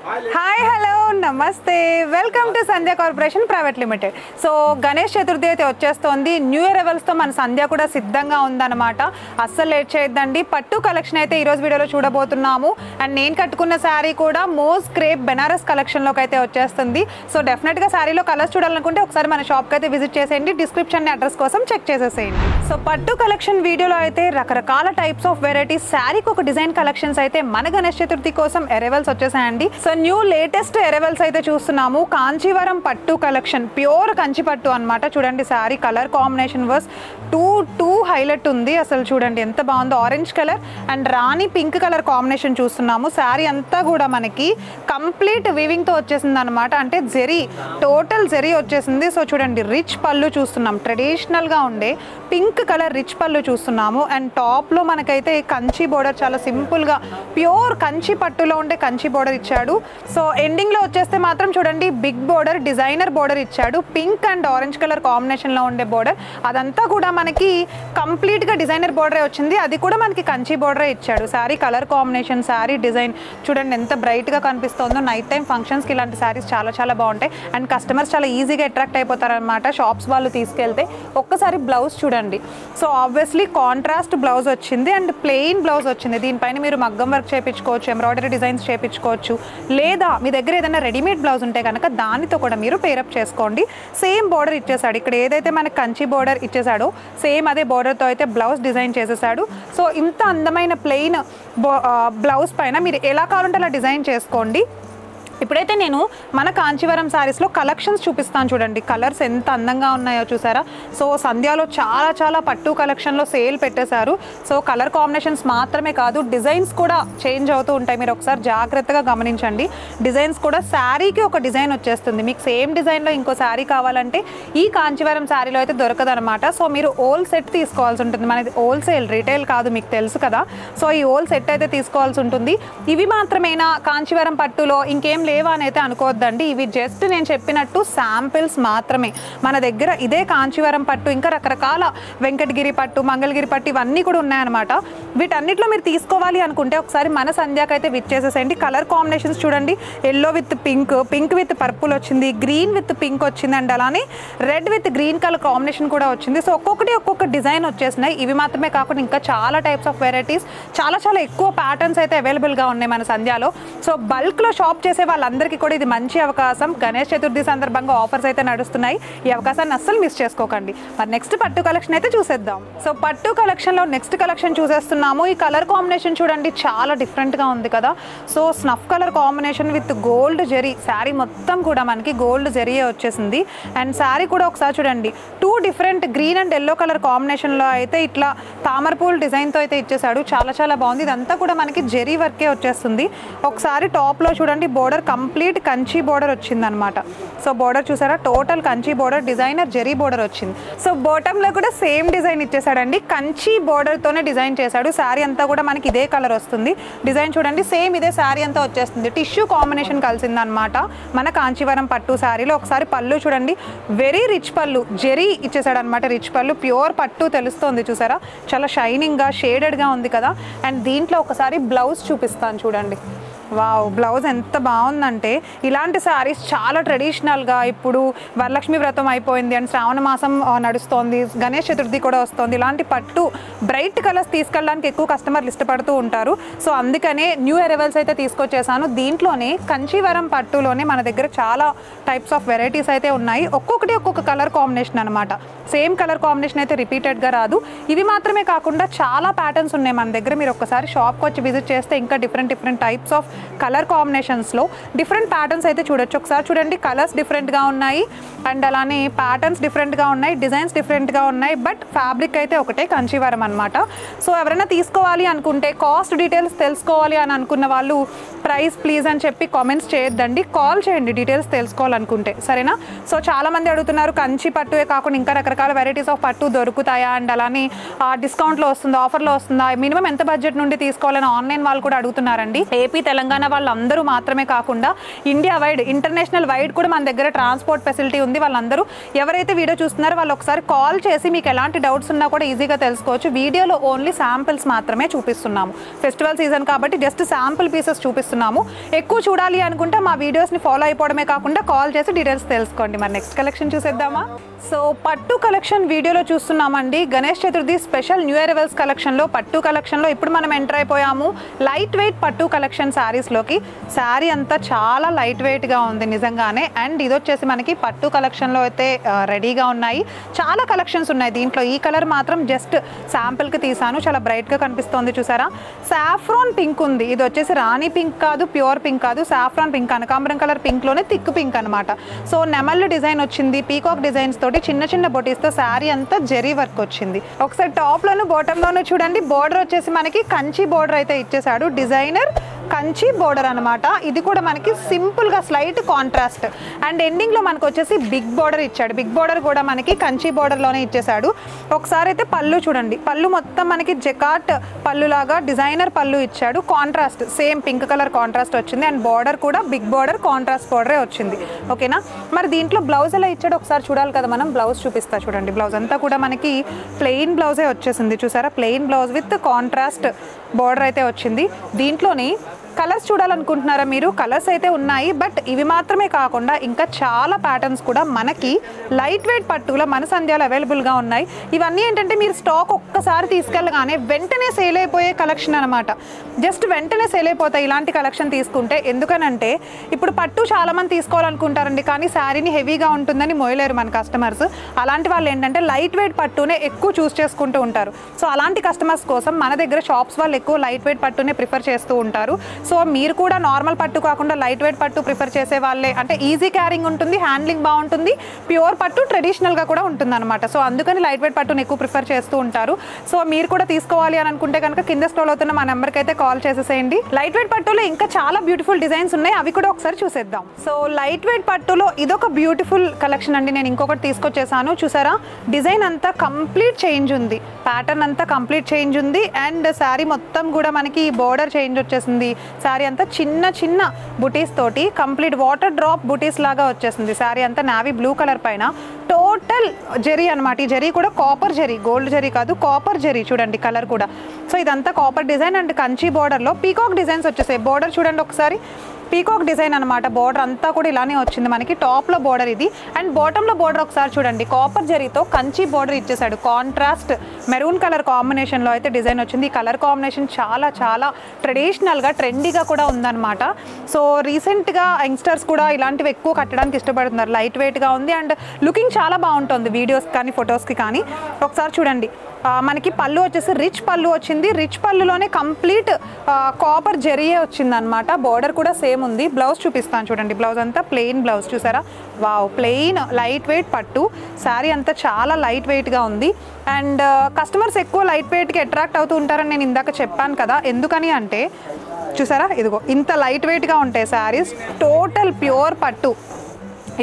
Hi hello నమస్తే welcome to Sandhya corporation private limited. So Ganesh Chaturthi అయితే వచ్చేస్తోంది. న్యూ ఇయర్ అవెల్స్తో మన సంధ్య కూడా సిద్ధంగా ఉందన్నమాట. అస్సలు లేట్ చేయొద్దండి. పట్టు కలెక్షన్ అయితే ఈరోజు వీడియోలో చూడబోతున్నాము. అండ్ నేను కట్టుకున్న శారీ కూడా మోస్ క్రేప్ బెనారస్ కలెక్షన్లోకి అయితే వచ్చేస్తుంది. సో డెఫినెట్గా శారీలో కలర్స్ చూడాలనుకుంటే ఒకసారి మన షాప్కి అయితే విజిట్ చేసేయండి. డిస్క్రిప్షన్ అడ్రస్ కోసం చెక్ చేసేసేయండి. సో పట్టు కలెక్షన్ వీడియోలో అయితే రకరకాల టైప్స్ ఆఫ్ వెరైటీస్, శారీకి ఒక డిజైన్ కలెక్షన్స్ అయితే మన గణేష్ చతుర్థి కోసం అరైవల్స్ వచ్చేసాయండి. సో న్యూ లేటెస్ట్ అరైవల్స్ అయితే చూస్తున్నాము. కాంచీవరం పట్టు కలెక్షన్, ప్యూర్ కంచి పట్టు అనమాట. చూడండి sari colour combination worth to highlight ఉంది. అసలు చూడండి ఎంత బాగుందో. Orange colour and rani pink colour combination చూస్తున్నాము. శారీ అంతా కూడా మనకి కంప్లీట్ వీవింగ్ తో వచ్చేసింది అనమాట. అంటే జెరీ, టోటల్ జెరీ వచ్చేసింది. సో చూడండి రిచ్ పళ్ళు చూస్తున్నాం. ట్రెడిషనల్ గా ఉండే పింక్ కలర్ రిచ్ పళ్ళు చూస్తున్నాము. అండ్ టాప్ లో మనకైతే కంచి బోర్డర్, చాలా సింపుల్ గా ప్యూర్ కంచి పట్టులో ఉండే కంచి బోర్డర్ ఇచ్చాడు. సో ఎండింగ్ లో వచ్చేస్తే మాత్రం చూడండి బిగ్ బోర్డర్, డిజైనర్ బోర్డర్ ఇచ్చాడు. Pink and orange colour combination లో ఉండే బోర్డర్ అదంతా కూడా మనకి కంప్లీట్ గా డిజైనర్ బోర్డరే వచ్చింది. అది కూడా మనకి కంచి బోర్డరే ఇచ్చాడు. Sari colour combination, sari design చూడండి ఎంత బ్రైట్ గా కనిపిస్తుందో. నైట్ టైం ఫంక్షన్స్ కి ఇలాంటి శారీస్ చాలా చాలా బాగుంటాయి. అండ్ కస్టమర్స్ చాలా ఈజీగా అట్రాక్ట్ అయిపోతారు అనమాట షాప్స్ వాళ్ళు తీసుకెళ్తే. ఒక్కసారి బ్లౌజ్ చూడండి. సో ఆబ్వియస్లీ కాంట్రాస్ట్ బ్లౌజ్ వచ్చింది అండ్ ప్లెయిన్ బ్లౌజ్ వచ్చింది. దీనిపైన మీరు మగ్గం వర్క్ చేయించుకోవచ్చు, ఎంబ్రాయిడరీ డిజైన్స్ చేయించుకోవచ్చు, లేదా మీ దగ్గర ఏదైనా రెడీమేడ్ బ్లౌజ్ ఉంటే కనుక దానితో కూడా మీరు పేరప్ చేసుకోండి. సేమ్ బోర్డర్ ఇచ్చేసాడు. ఇక్కడ ఏదైతే మనకి కంచి బోర్డర్ ఇచ్చేసాడో సేమ్ అదే బోర్డర్తో అయితే బ్లౌజ్ డిజైన్ చేసేసాడు. సో ఇంత అందమైన ప్లెయిన్ బ్లౌజ్ పైన మీరు ఎలా కావాలంటే అలా డిజైన్ చేసుకోండి. ఇప్పుడైతే నేను మన కాంచీవరం శారీస్లో కలెక్షన్స్ చూపిస్తాను. చూడండి కలర్స్ ఎంత అందంగా ఉన్నాయో చూసారా. సో సంధ్యాలో చాలా చాలా పట్టు కలెక్షన్లో సేల్ పెట్టేశారు. సో కలర్ కాంబినేషన్స్ మాత్రమే కాదు, డిజైన్స్ కూడా చేంజ్ అవుతూ ఉంటాయి. మీరు ఒకసారి జాగ్రత్తగా గమనించండి. డిజైన్స్ కూడా శారీకి ఒక డిజైన్ వచ్చేస్తుంది. మీకు సేమ్ డిజైన్లో ఇంకో శారీ కావాలంటే ఈ కాంచీవరం శారీలో అయితే దొరకదనమాట. సో మీరు ఓల్ సెట్ తీసుకోవాల్సి ఉంటుంది. మనది హోల్సేల్, రీటైల్ కాదు, మీకు తెలుసు కదా. సో ఈ ఓల్ సెట్ అయితే తీసుకోవాల్సి ఉంటుంది. ఇవి మాత్రమేనా కాంచీవరం పట్టులో, ఇంకేం లేవా అని అయితే అనుకోవద్దండి. ఇవి జస్ట్ నేను చెప్పినట్టు శాంపిల్స్ మాత్రమే. మన దగ్గర ఇదే కాంచీవరం పట్టు, ఇంకా రకరకాల వెంకటగిరి పట్టు, మంగళగిరి పట్టు ఇవన్నీ కూడా ఉన్నాయన్నమాట. వీటన్నిటిలో మీరు తీసుకోవాలి అనుకుంటే ఒకసారి మన సంధ్యాకైతే విచ్చేసేసేయండి. కలర్ కాంబినేషన్స్ చూడండి. Yellow with pink, pink with purple వచ్చింది, గ్రీన్ విత్ పింక్ వచ్చింది, అండ్ అలానే red with green colour combination కూడా వచ్చింది. సో ఒక్కొక్క డిజైన్ వచ్చేసినాయి. ఇవి మాత్రమే కాకుండా ఇంకా చాలా టైప్స్ ఆఫ్ వెరైటీస్, చాలా చాలా ఎక్కువ ప్యాటర్న్స్ అయితే అవైలబుల్గా ఉన్నాయి మన సంధ్యాలో. సో బల్క్లో షాప్ చేసే వాళ్ళందరికీ కూడా ఇది మంచి అవకాశం. గణేష్ చతుర్థి సందర్భంగా ఆఫర్స్ అయితే నడుస్తున్నాయి. ఈ అవకాశాన్ని అస్సలు మిస్ చేసుకోకండి. మరి నెక్స్ట్ పట్టు కలెక్షన్ అయితే చూసేద్దాం. సో పట్టు కలెక్షన్లో నెక్స్ట్ కలెక్షన్ చూసేస్తున్నాము. ఈ కలర్ కాంబినేషన్ చూడండి చాలా డిఫరెంట్గా ఉంది కదా. So snuff colour combination with gold zari. Sari మొత్తం కూడా మనకి గోల్డ్ జెరీయే వచ్చేసింది. అండ్ శారీ కూడా ఒకసారి చూడండి, two different green and yellow colour కాంబినేషన్లో అయితే ఇట్లా తామరపూల్ డిజైన్తో అయితే ఇచ్చేసాడు. చాలా చాలా బాగుంది. ఇదంతా కూడా మనకి జెరీ వర్కే వచ్చేస్తుంది. ఒకసారి టాప్లో చూడండి బోర్డర్ కంప్లీట్ కంచి బోర్డర్ వచ్చింది అనమాట. సో బోర్డర్ చూసారా, total Kanchi border, designer zari border వచ్చింది. సో బాటంలో కూడా సేమ్ డిజైన్ ఇచ్చేసాడండి. కంచి బోర్డర్తోనే డిజైన్ చేశాడు. శారీ అంతా కూడా మనకి ఇదే కలర్ వస్తుంది. డిజైన్ చూడండి సేమ్ ఇదే శారీ అంతా వచ్చేస్తుంది. టిష్యూ కాంబినేషన్ కలిసింది అనమాట మన కాంచీవరం పట్టు శారీలో. ఒకసారి పళ్ళు చూడండి, వెరీ రిచ్ పళ్ళు, జెరీ ఇచ్చేసాడు అనమాట. రిచ్ పళ్ళు, ప్యూర్ పట్టు తెలుస్తుంది చూసారా. చాలా షైనింగ్గా షేడెడ్గా ఉంది కదా. అండ్ దీంట్లో ఒకసారి బ్లౌజ్ చూపిస్తాను చూడండి. వావ్, బ్లౌజ్ ఎంత బాగుందంటే ఇలాంటి శారీస్ చాలా ట్రెడిషనల్గా, ఇప్పుడు వరలక్ష్మి వ్రతం అయిపోయింది అండ్ శ్రావణ మాసం నడుస్తోంది, గణేష్ చతుర్థి కూడా వస్తుంది. ఇలాంటి పట్టు బ్రైట్ కలర్స్ తీసుకెళ్ళడానికి ఎక్కువ కస్టమర్లు ఇష్టపడుతూ ఉంటారు. సో అందుకనే న్యూ అరైవల్స్ అయితే తీసుకొచ్చేసాను. దీంట్లోనే కంచీవరం పట్టులోనే మన దగ్గర చాలా టైప్స్ ఆఫ్ వెరైటీస్ అయితే ఉన్నాయి. ఒక్కొక్క కలర్ కాంబినేషన్ అనమాట. సేమ్ కలర్ కాంబినేషన్ అయితే రిపీటెడ్గా రాదు. ఇవి మాత్రమే కాకుండా చాలా ప్యాటర్న్స్ ఉన్నాయి మన దగ్గర. మీరు ఒక్కసారి షాప్కి వచ్చి విజిట్ చేస్తే ఇంకా డిఫరెంట్ టైప్స్ ఆఫ్ కలర్ కాంబినేషన్స్లో డిఫరెంట్ ప్యాటర్న్స్ అయితే చూడొచ్చు. ఒకసారి చూడండి కలర్స్ డిఫరెంట్గా ఉన్నాయి అండ్ అలానే ప్యాటర్న్స్ డిఫరెంట్గా ఉన్నాయి, డిజైన్స్ డిఫరెంట్గా ఉన్నాయి. బట్ ఫ్యాబ్రిక్ అయితే ఒకటే కంచీవరం అనమాట. సో ఎవరైనా తీసుకోవాలి అనుకుంటే, కాస్ట్ డీటెయిల్స్ తెలుసుకోవాలి అని అనుకున్న వాళ్ళు ప్రైస్ ప్లీజ్ అని చెప్పి కామెంట్స్ చేయొద్దండి, కాల్ చేయండి డీటెయిల్స్ తెలుసుకోవాలనుకుంటే, సరేనా. సో చాలామంది అడుగుతున్నారు కంచి పట్టువే కాకుండా ఇంకా రకరకాల వెరైటీస్ ఆఫ్ పట్టు దొరుకుతాయా అండ్ అలానే డిస్కౌంట్లో వస్తుందా, ఆఫర్లో వస్తుందా, మినిమం ఎంత బడ్జెట్ నుండి తీసుకోవాలని ఆన్లైన్ వాళ్ళు కూడా అడుగుతున్నారండి. ఏపీ తెలంగాణ తెలంగాణ వాళ్ళందరూ మాత్రమే కాకుండా ఇండియా వైడ్ ఇంటర్నేషనల్ వైడ్ కూడా మన దగ్గర ట్రాన్స్పోర్ట్ ఫెసిలిటీ ఉంది. వాళ్ళందరూ ఎవరైతే వీడియో చూస్తున్నారో వాళ్ళు ఒకసారి కాల్ చేసి మీకు ఎలాంటి డౌట్స్ ఉన్నా కూడా ఈజీగా తెలుసుకోవచ్చు. వీడియోలో ఓన్లీ శాంపిల్స్ మాత్రమే చూపిస్తున్నాము. ఫెస్టివల్ సీజన్ కాబట్టి జస్ట్ శాంపిల్ పీసెస్ చూపిస్తున్నాము. ఎక్కువ చూడాలి అనుకుంటే మా వీడియోస్ని ఫాలో అయిపోవడమే కాకుండా కాల్ చేసి డీటెయిల్స్ తెలుసుకోండి. మరి నెక్స్ట్ కలెక్షన్ చూసేద్దామా? సో పట్టు కలెక్షన్ వీడియోలో చూస్తున్నామండి. Ganesh Chaturthi special new year arrivals కలెక్షన్లో పట్టు కలెక్షన్లో ఇప్పుడు మనం ఎంటర్ అయిపోయాము లైట్ వెయిట్ పట్టు కలెక్షన్ శారీస్లోకి. శారీ అంతా చాలా లైట్ వెయిట్గా ఉంది నిజంగానే. అండ్ ఇది వచ్చేసి మనకి పట్టు కలెక్షన్లో అయితే రెడీగా ఉన్నాయి. చాలా కలెక్షన్స్ ఉన్నాయి దీంట్లో. ఈ కలర్ మాత్రం జస్ట్ శాంపిల్కి తీసాను, చాలా బ్రైట్గా కనిపిస్తుంది చూసారా. సాఫ్రాన్ పింక్ ఉంది. ఇది వచ్చేసి రాణి పింక్ కాదు, ప్యూర్ పింక్ కాదు, సాఫ్రాన్ పింక్, కనకాంబరం కలర్ పింక్లోనే థిక్ పింక్ అనమాట. సో నెమల్ డిజైన్ వచ్చింది, పీకాక్ డిజైన్స్ తోటి చిన్న చిన్న బొటీస్తో శారీ అంతా జెరీ వర్క్ వచ్చింది. ఒకసారి టాప్లోను బాటంలోను చూడండి. బోర్డర్ వచ్చేసి మనకి కంచి బోర్డర్ అయితే ఇచ్చేసాడు. డిజైనర్ కంచి బోర్డర్ అనమాట. ఇది కూడా మనకి సింపుల్గా స్లైట్ కాంట్రాస్ట్. అండ్ ఎండింగ్లో మనకు వచ్చేసి బిగ్ బోర్డర్ ఇచ్చాడు. బిగ్ బోర్డర్ కూడా మనకి కంచి బోర్డర్లోనే ఇచ్చేసాడు. ఒకసారి అయితే పళ్ళు చూడండి. పళ్ళు మొత్తం మనకి జకాట్ పళ్ళు లాగా డిజైనర్ పళ్ళు ఇచ్చాడు. Contrast same pink colour contrast వచ్చింది. అండ్ బార్డర్ కూడా బిగ్ బార్డర్ కాంట్రాస్ట్ బార్డరే వచ్చింది. ఓకేనా. మరి దీంట్లో బ్లౌజ్ ఎలా ఇచ్చాడు ఒకసారి చూడాలి కదా మనం. బ్లౌజ్ చూపిస్తా చూడండి. బ్లౌజ్ అంతా కూడా మనకి ప్లెయిన్ బ్లౌజే వచ్చేసింది చూసారా. Plain blouse with contrast border అయితే వచ్చింది. దీంట్లోని కలర్స్ చూడాలనుకుంటున్నారా మీరు? కలర్స్ అయితే ఉన్నాయి, బట్ ఇవి మాత్రమే కాకుండా ఇంకా చాలా ప్యాటర్న్స్ కూడా మనకి లైట్ వెయిట్ పట్టులో మన సంధ్యాలు అవైలబుల్గా ఉన్నాయి. ఇవన్నీ ఏంటంటే మీరు స్టాక్ ఒక్కసారి తీసుకెళ్ళగానే వెంటనే సేల్ అయిపోయే కలెక్షన్ అనమాట. జస్ట్ వెంటనే సేల్ అయిపోతాయి ఇలాంటి కలెక్షన్ తీసుకుంటే. ఎందుకనంటే ఇప్పుడు పట్టు చాలామంది తీసుకోవాలనుకుంటారండి, కానీ శారీని హెవీగా ఉంటుందని మోయలేరు మన కస్టమర్స్. అలాంటి వాళ్ళు ఏంటంటే లైట్ వెయిట్ పట్టునే ఎక్కువ చూస్ చేసుకుంటూ ఉంటారు. సో అలాంటి కస్టమర్స్ కోసం మన దగ్గర షాప్స్ వాళ్ళు ఎక్కువ లైట్ వెయిట్ పట్టునే ప్రిఫర్ చేస్తూ ఉంటారు. సో మీరు కూడా నార్మల్ పట్టు కాకుండా లైట్ వెయిట్ పట్టు ప్రిఫర్ చేసే వాళ్ళే, అంటే ఈజీ క్యారింగ్ ఉంటుంది, హ్యాండ్లింగ్ బాగుంటుంది, ప్యూర్ పట్టు ట్రెడిషనల్గా కూడా ఉంటుంది అనమాట. సో అందుకని లైట్ వెయిట్ పట్టుని ఎక్కువ ప్రిఫర్ చేస్తూ ఉంటారు. సో మీరు కూడా తీసుకోవాలి అని అనుకుంటే కనుక కింద స్క్రోల్ అవుతున్న మా నెంబర్కి అయితే కాల్ చేసేసేయండి. లైట్ వెయిట్ పట్టులో ఇంకా చాలా బ్యూటిఫుల్ డిజైన్స్ ఉన్నాయి, అవి కూడా ఒకసారి చూసేద్దాం. సో లైట్ వెయిట్ పట్టులో ఇదొక బ్యూటిఫుల్ కలెక్షన్ అండి. నేను ఇంకొకటి తీసుకొచ్చేసాను చూసారా. డిజైన్ అంతా కంప్లీట్ చేంజ్ ఉంది, ప్యాటర్న్ అంతా కంప్లీట్ చేంజ్ ఉంది. అండ్ శారీ మొత్తం కూడా మనకి బోర్డర్ చేంజ్ వచ్చేసింది. శారీ అంతా చిన్న చిన్న బుటీస్ తోటి కంప్లీట్ వాటర్ డ్రాప్ బుటీస్ లాగా వచ్చేసింది. శారీ అంతా నావీ బ్లూ కలర్ పైన టోటల్ జెరీ అనమాట. ఈ జెరీ కూడా కాపర్ జెరీ, గోల్డ్ జెరీ కాదు, కాపర్ జెరీ చూడండి కలర్ కూడా. సో ఇదంతా కాపర్ డిజైన్ అండ్ కంచి బోర్డర్లో పీకాక్ డిజైన్స్ వచ్చేసాయి. బోర్డర్ చూడండి ఒకసారి, పీకాక్ డిజైన్ అనమాట. బోర్డర్ అంతా కూడా ఇలానే వచ్చింది మనకి. టాప్లో బోర్డర్ ఇది, అండ్ బాటంలో బోర్డర్ ఒకసారి చూడండి. కాపర్ జరీతో కంచి బోర్డర్ ఇచ్చేసాడు. కాంట్రాస్ట్ మెరూన్ కలర్ కాంబినేషన్లో అయితే డిజైన్ వచ్చింది. ఈ కలర్ కాంబినేషన్ చాలా చాలా ట్రెడిషనల్గా ట్రెండీగా కూడా ఉందన్నమాట. సో రీసెంట్గా యంగ్స్టర్స్ కూడా ఇలాంటివి ఎక్కువ కట్టడానికి ఇష్టపడుతున్నారు. లైట్ వెయిట్గా ఉంది అండ్ లుకింగ్ చాలా బాగుంటుంది వీడియోస్ కానీ ఫొటోస్కి కానీ. ఒకసారి చూడండి. మనకి పళ్ళు వచ్చేసి రిచ్ పళ్ళు వచ్చింది. రిచ్ పళ్ళులోనే కంప్లీట్ కాపర్ జరీయే వచ్చింది అనమాట. బార్డర్ కూడా సేమ్ ఉంది. బ్లౌజ్ చూపిస్తాను చూడండి. బ్లౌజ్ అంతా ప్లెయిన్ బ్లౌజ్ చూసారా. వావ్, ప్లెయిన్ లైట్ వెయిట్ పట్టు. శారీ అంతా చాలా లైట్ వెయిట్గా ఉంది. అండ్ కస్టమర్స్ ఎక్కువ లైట్ వెయిట్కి అట్రాక్ట్ అవుతూ ఉంటారని నేను ఇందాక చెప్పాను కదా. ఎందుకని అంటే చూసారా, ఇదిగో ఇంత లైట్ వెయిట్గా ఉంటాయి శారీస్. టోటల్ ప్యూర్ పట్టు.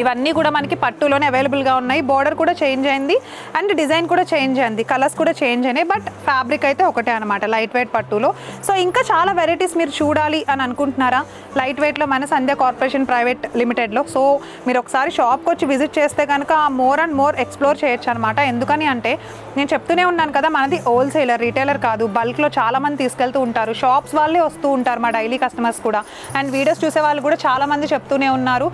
ఇవన్నీ కూడా మనకి పట్టులోనే అవైలబుల్గా ఉన్నాయి. బార్డర్ కూడా చేంజ్ అయింది అండ్ డిజైన్ కూడా చేంజ్ అయింది, కలర్స్ కూడా చేంజ్ అయినాయి, బట్ ఫ్యాబ్రిక్ అయితే ఒకటే అనమాట లైట్ వెయిట్ పట్టులో. సో ఇంకా చాలా వెరైటీస్ మీరు చూడాలి అని అనుకుంటున్నారా లైట్ వెయిట్లో మన సంధ్య కార్పొరేషన్ ప్రైవేట్ లిమిటెడ్లో? సో మీరు ఒకసారి షాప్కి వచ్చి విజిట్ చేస్తే కనుక మోర్ అండ్ మోర్ ఎక్స్ప్లోర్ చేయొచ్చు అనమాట. ఎందుకని అంటే నేను చెప్తూనే ఉన్నాను కదా, మనది హోల్సేలర్, రిటైలర్ కాదు. బల్క్లో చాలామంది తీసుకెళ్తూ ఉంటారు. షాప్స్ వాళ్ళే వస్తూ ఉంటారు మా డైలీ కస్టమర్స్ కూడా. అండ్ వీడియోస్ చూసే వాళ్ళు కూడా చాలామంది చెప్తూనే ఉన్నారు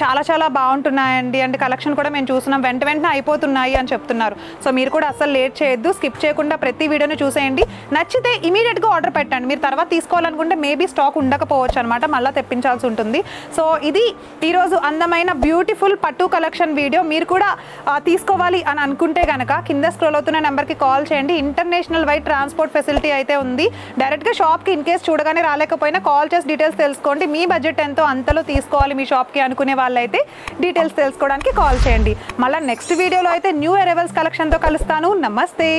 చాలా చాలా బాగుంటున్నాయండి అండ్ కలెక్షన్ కూడా మేము చూస్తున్నాం, వెంటనే అయిపోతున్నాయి అని చెప్తున్నారు. సో మీరు కూడా అసలు లేట్ చేయొద్దు, స్కిప్ చేయకుండా ప్రతి వీడియోని చూసేయండి. నచ్చితే ఇమీడియట్గా ఆర్డర్ పెట్టండి. మీరు తర్వాత తీసుకోవాలనుకుంటే మేబీ స్టాక్ ఉండకపోవచ్చు అనమాట, మళ్ళీ తెప్పించాల్సి ఉంటుంది. సో ఇది ఈరోజు అందమైన బ్యూటిఫుల్ పట్టు కలెక్షన్ వీడియో. మీరు కూడా తీసుకోవాలి అని అనుకుంటే కనుక కింద స్క్రోల్ అవుతున్న నెంబర్కి కాల్ చేయండి. ఇంటర్నేషనల్ వైడ్ ట్రాన్స్పోర్ట్ ఫెసిలిటీ అయితే ఉంది. డైరెక్ట్గా షాప్కి ఇన్ కేస్ చూడగానే రాలేకపోయినా కాల్ చేసి డీటెయిల్స్ తెలుసుకోండి. మీ బడ్జెట్ ఎంతో అంతలో తీసుకోవాలి మీ షాప్కి అనుకునే వాళ్ళైతే డీటెయిల్స్ తెలుసుకోవడానికి కాల్ చేయండి. మళ్ళీ నెక్స్ట్ వీడియోలో అయితే న్యూ అరైవల్స్ కలెక్షన్తో కలుస్తాను. నమస్తే.